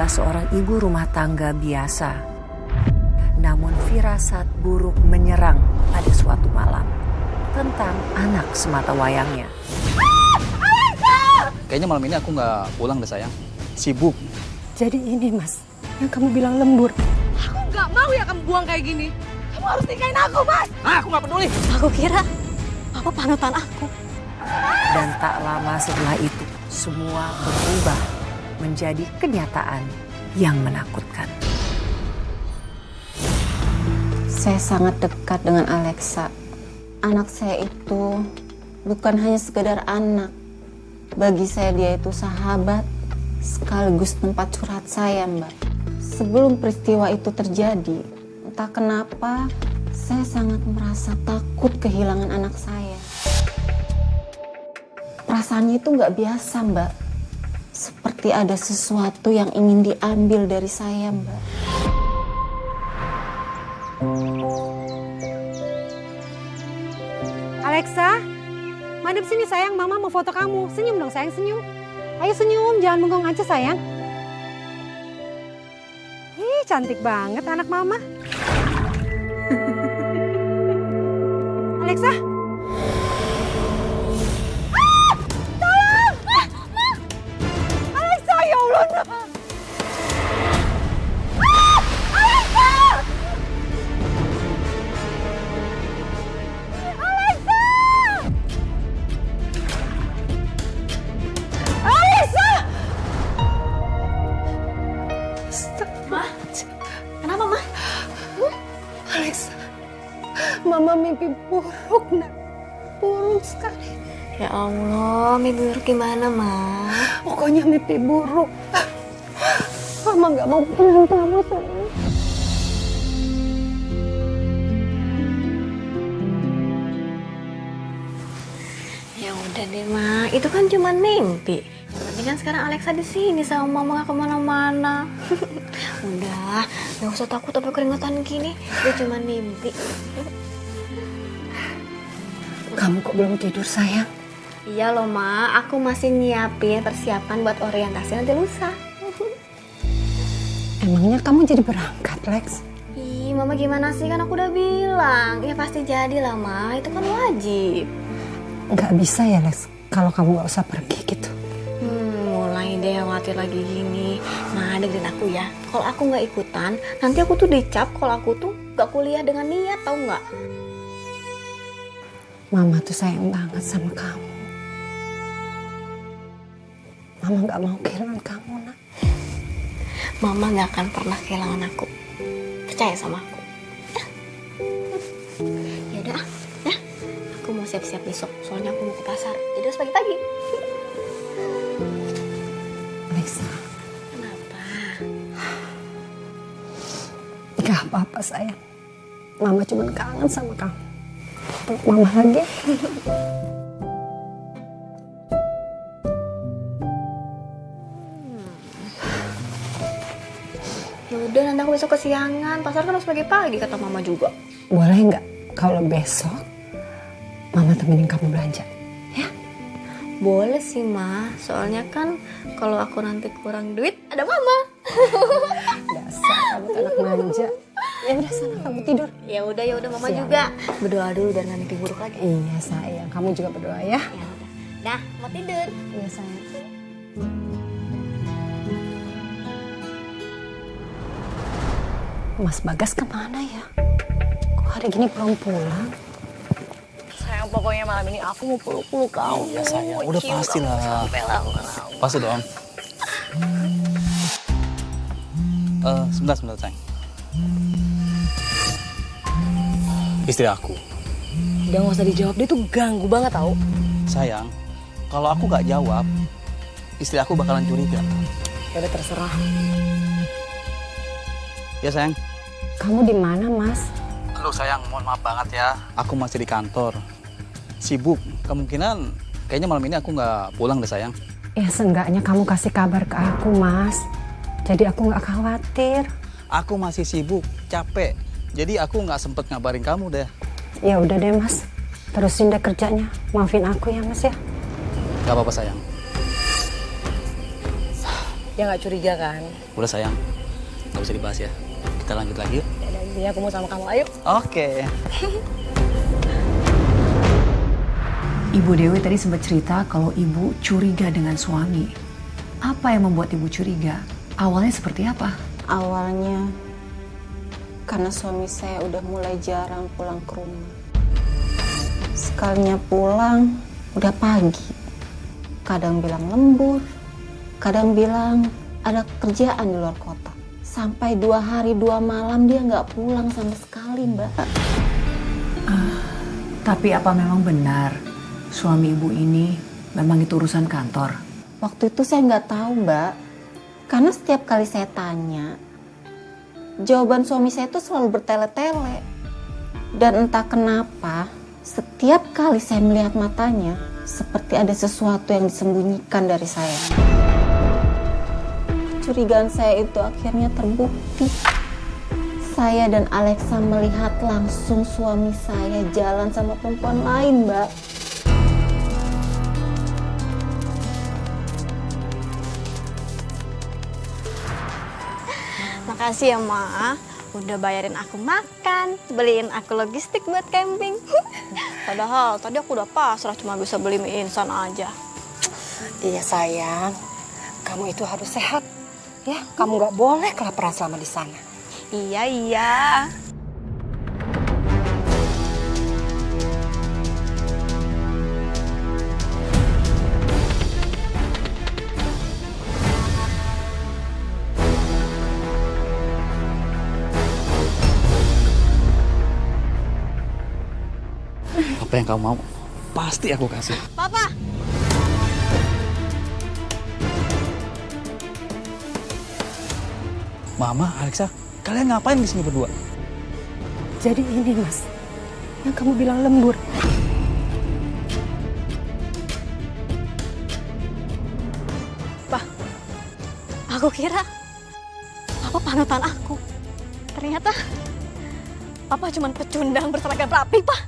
adalah seorang ibu rumah tangga biasa. Namun firasat buruk menyerang pada suatu malam tentang anak sematawayangnya. Kayaknya malam ini aku nggak pulang deh sayang. Sibuk. Jadi ini mas, yang kamu bilang lembur. Aku nggak mau ya kamu buang kayak gini. Kamu harus nikahin aku, Mas. Aku nggak peduli. Aku kira apa panutan aku. Dan tak lama setelah itu, semua berubah menjadi kenyataan yang menakutkan. Saya sangat dekat dengan Alexa. Anak saya itu bukan hanya sekedar anak. Bagi saya dia itu sahabat sekaligus tempat curhat saya, Mbak. Sebelum peristiwa itu terjadi, entah kenapa saya sangat merasa takut kehilangan anak saya. Perasaannya itu nggak biasa, Mbak. Seperti ada sesuatu yang ingin diambil dari saya, Mbak. Alexa, madep sini sayang, mama mau foto kamu. Senyum dong sayang, senyum. Ayo senyum, jangan bengong aja sayang. Ih, cantik banget anak mama. Alexa. Tolong! Alexa, ya Allah. Alexa! Alexa! Ma, kenapa, Ma? Alexa, mama mimpi buruk, nak. Buruk sekali. Ya Allah, mimpi buruk gimana, Ma? Pokoknya mimpi buruk. Mama nggak mau pulang kamu, sayang. Ya udah deh, Ma. Itu kan cuma mimpi. Yang penting kan sekarang Alexa di sini sama Mama, nggak kemana-mana. Udah, nggak usah takut apa keringetan gini. Dia cuma mimpi. Kamu kok belum tidur, sayang? Iya loh, Ma. Aku masih nyiapin persiapan buat orientasi nanti lusa. Emangnya kamu jadi berangkat, Lex? Ih, Mama gimana sih? Kan aku udah bilang. Ya pasti jadi lah, Ma. Itu kan wajib. Nggak bisa ya, Lex, kalau kamu nggak usah pergi gitu. Mulai deh khawatir lagi gini. Nah, dengerin aku ya. Kalau aku nggak ikutan, nanti aku tuh dicap kalau aku tuh nggak kuliah dengan niat, tau nggak? Mama tuh sayang banget sama kamu. Mama nggak mau kehilangan kamu, nak. Mama nggak akan pernah kehilangan aku. Percaya sama aku. Ya udah, ya. Aku mau siap-siap besok. Soalnya aku mau ke pasar. Jadi harus pagi-pagi. Alexa, Kenapa? nggak apa-apa, sayang. Mama cuma kangen sama kamu. Peluk Mama lagi. Ya udah, nanti aku besok kesiangan. Pasar kan harus pagi-pagi, kata Mama juga. Boleh nggak kalau besok Mama temenin kamu belanja? Ya? Boleh sih, Ma. Soalnya kan kalau aku nanti kurang duit, ada Mama. Dasar kamu tuh anak manja. Ya udah sana kamu tidur. Ya udah Mama Siap. juga. Berdoa dulu dan nggak mimpi buruk lagi. Iya sayang, kamu juga berdoa ya. Ya udah. Dah, mau tidur. Iya sayang. Mas Bagas kemana ya? Kok hari gini belum pulang? Sayang, pokoknya malam ini aku mau peluk-peluk kamu. Iya sayang, udah pastilah. Sampai lama. Pasti dong. Sebentar sayang. Istri aku. Udah nggak usah dijawab, dia tuh ganggu banget tau. Sayang, kalau aku gak jawab, istri aku bakalan curiga. Ya udah terserah. Ya sayang. Kamu di mana, Mas? Aduh sayang, mohon maaf banget ya. Aku masih di kantor. Sibuk. Kemungkinan kayaknya malam ini aku nggak pulang deh sayang. Ya seenggaknya kamu kasih kabar ke aku, Mas. Jadi aku nggak khawatir. Aku masih sibuk, capek. Jadi aku nggak sempet ngabarin kamu deh. Ya udah deh, Mas. Terusin deh kerjanya. Maafin aku ya, Mas ya. Gak apa-apa sayang. Dia nggak curiga kan? Udah sayang, nggak usah dibahas ya. Kita lanjut lagi yuk. Ya, intinya aku mau sama kamu, ayo. Oke. Ibu Dewi tadi sempat cerita kalau ibu curiga dengan suami. Apa yang membuat ibu curiga? Awalnya seperti apa? Awalnya karena suami saya udah mulai jarang pulang ke rumah. Sekalinya pulang udah pagi. Kadang bilang lembur, kadang bilang ada kerjaan di luar kota. Sampai 2 hari 2 malam dia nggak pulang sama sekali, Mbak. Tapi apa memang benar suami ibu ini memang itu urusan kantor? Waktu itu saya nggak tahu, Mbak. Karena setiap kali saya tanya, jawaban suami saya itu selalu bertele-tele. Dan entah kenapa, setiap kali saya melihat matanya, seperti ada sesuatu yang disembunyikan dari saya. Kecurigaan saya itu akhirnya terbukti. Saya dan Alexa melihat langsung suami saya jalan sama perempuan lain, Mbak. Makasih ya, Ma. Udah bayarin aku makan, beliin aku logistik buat camping. Padahal tadi aku udah pasrah cuma bisa beli mie instan aja. Iya sayang, kamu itu harus sehat. Ya, kamu nggak boleh kelaparan selama di sana. Iya, iya. Apa yang kamu mau, pasti aku kasih. Papa! Mama, Alexa, kalian ngapain di sini berdua? Jadi ini Mas, yang kamu bilang lembur. Aku kira Papa panutan aku. Ternyata Papa cuma pecundang berseragam rapi, Pak.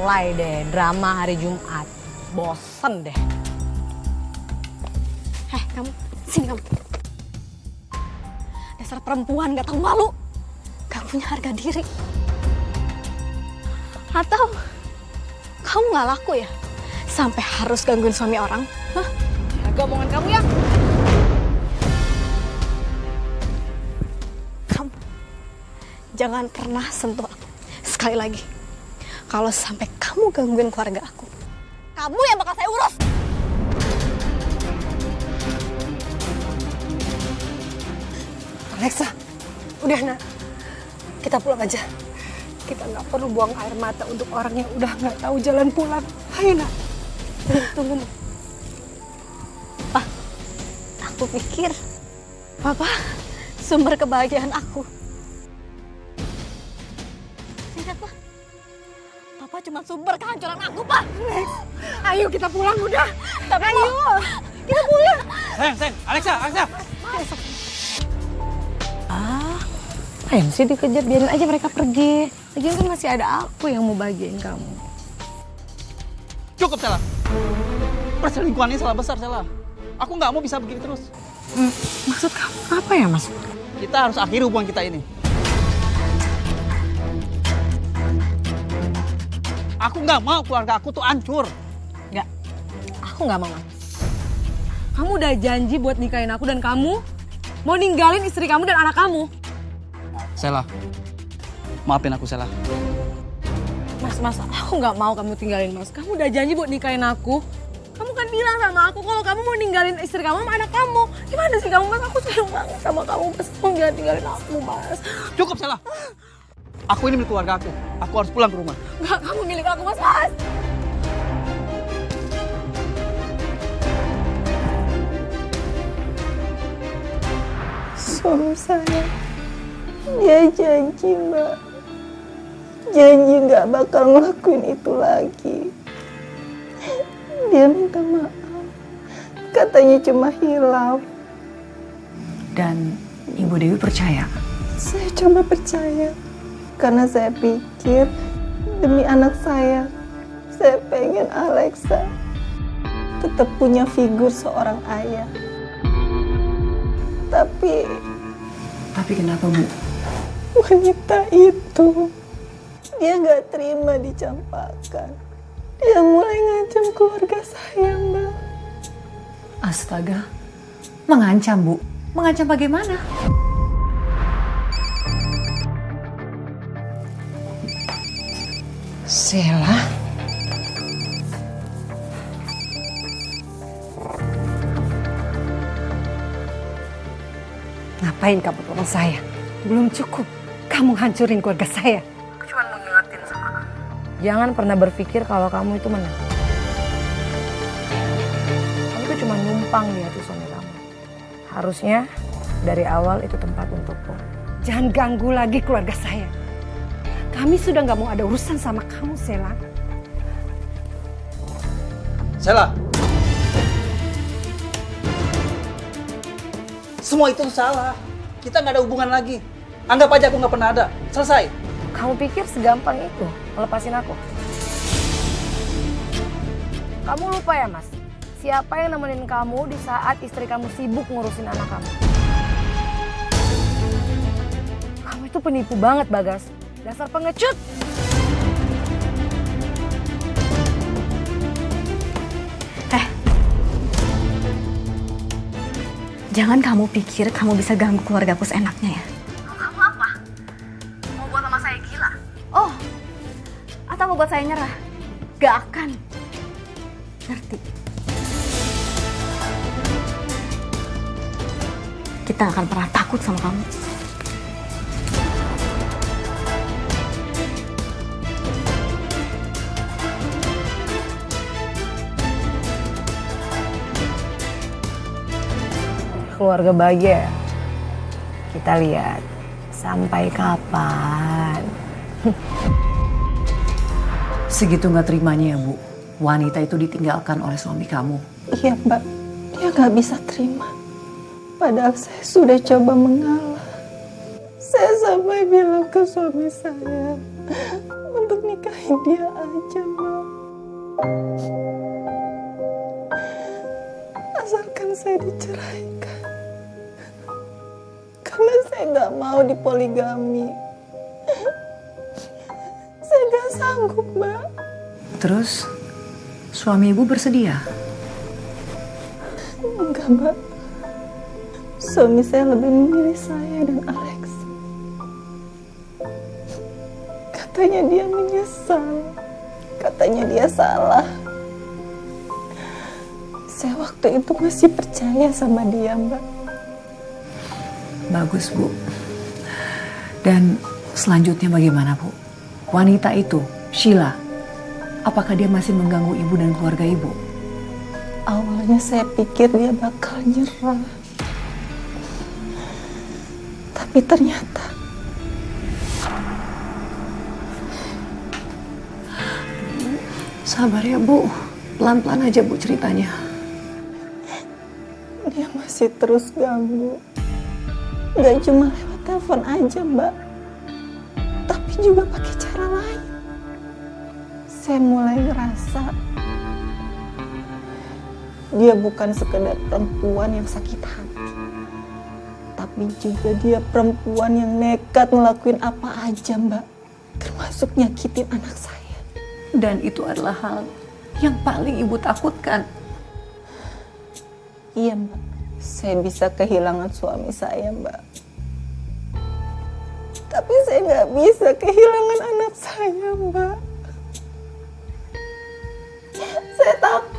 Mulai deh drama hari Jumat. Bosen deh. Kamu, sini kamu. Dasar perempuan gak tahu malu. Gak punya harga diri. Atau kamu gak laku ya? Sampai harus gangguin suami orang? Hah? Jaga omongan kamu ya. Kamu jangan pernah sentuh aku. Sekali lagi, kalau sampai kamu gangguin keluarga aku, kamu yang bakal saya urus. Alexa, udah nak, kita pulang aja. Kita nggak perlu buang air mata untuk orang yang udah nggak tahu jalan pulang. Ayo nak, tunggu nih. Aku pikir Papa sumber kebahagiaan aku. Lihat, Pak. Papa cuma sumber kehancuran aku, Pak. Ayo kita pulang udah. Tapi ayo, kita pulang. Sayang, Alexa. Ngapain sih dikejar, biarin aja mereka pergi. Lagian kan masih ada aku yang mau bahagiain kamu. Cukup, Sela. Perselingkuhan ini salah besar, Sela. Aku nggak mau bisa begini terus. Maksud kamu apa ya, Mas? Kita harus akhiri hubungan kita ini. Aku nggak mau keluarga aku tuh hancur. Nggak, aku nggak mau. Kamu udah janji buat nikahin aku dan kamu mau ninggalin istri kamu dan anak kamu. Sela, maafin aku, Sela. Mas, aku nggak mau kamu tinggalin Mas. Kamu udah janji buat nikahin aku. Kamu kan bilang sama aku kalau kamu mau ninggalin istri kamu sama anak kamu. Gimana sih kamu, Mas? Aku sayang banget sama kamu, Mas. Kamu jangan tinggalin aku, Mas. Cukup, Sela. Aku ini milik keluarga aku. Aku harus pulang ke rumah. Nggak, kamu milik aku, Mas. Mas! Suami saya, dia janji, Mbak. Janji nggak bakal ngelakuin itu lagi. Dia minta maaf. Katanya cuma hilaf. Dan Ibu Dewi percaya? Saya coba percaya. Karena saya pikir demi anak saya pengen Alexa tetap punya figur seorang ayah. Tapi kenapa, Bu? wanita itu, dia gak terima dicampakkan. Dia mulai ngancam keluarga saya, Mbak. Astaga, mengancam, Bu? Mengancam bagaimana? Sheila? Ngapain kamu tolong saya? Belum cukup kamu hancurin keluarga saya. Aku cuma mau ngingetin sama kamu. Jangan pernah berpikir kalau kamu itu menang. Kamu tuh cuma numpang di hati suami kamu. Harusnya dari awal itu tempat untukku. Jangan ganggu lagi keluarga saya. Kami sudah nggak mau ada urusan sama kamu, Sheila. Sheila. Semua itu salah. Kita nggak ada hubungan lagi. Anggap aja aku nggak pernah ada. Selesai. Kamu pikir segampang itu melepasin aku? Kamu lupa ya, Mas? Siapa yang nemenin kamu di saat istri kamu sibuk ngurusin anak kamu? Kamu itu penipu banget, Bagas. Dasar pengecut! Jangan kamu pikir kamu bisa ganggu keluargaku seenaknya ya. Kamu apa? Mau buat sama saya gila? Oh, atau mau buat saya nyerah? Gak akan. Ngerti? Kita gak akan pernah takut sama kamu. Keluarga bahagia. Kita lihat sampai kapan. Segitu nggak terimanya ya, Bu? Wanita itu ditinggalkan oleh suami kamu. Iya, Mbak. Dia gak bisa terima. Padahal saya sudah coba mengalah. Saya sampai bilang ke suami saya untuk nikahin dia aja, Mbak. Asalkan saya diceraikan. Karena saya gak mau dipoligami. Saya gak sanggup, Mbak. Terus, suami Ibu bersedia? Enggak, Mbak. Suami saya lebih memilih saya dan Alex. Katanya dia menyesal. Katanya dia salah. Saya waktu itu masih percaya sama dia, Mbak. Bagus, Bu. Dan selanjutnya bagaimana, Bu? Wanita itu, Sheila, apakah dia masih mengganggu Ibu dan keluarga Ibu? Awalnya saya pikir dia bakal nyerah. Tapi ternyata Sabar ya, Bu. Pelan-pelan aja, Bu, ceritanya. dia masih terus ganggu. Gak cuma lewat telepon aja, Mbak. Tapi juga pakai cara lain. Saya mulai ngerasa dia bukan sekedar perempuan yang sakit hati. Tapi juga dia perempuan yang nekat ngelakuin apa aja, Mbak. Termasuk nyakitin anak saya. Dan itu adalah hal yang paling Ibu takutkan. Iya, Mbak. Saya bisa kehilangan suami saya, Mbak. Tapi saya nggak bisa kehilangan anak saya, Mbak. Saya takut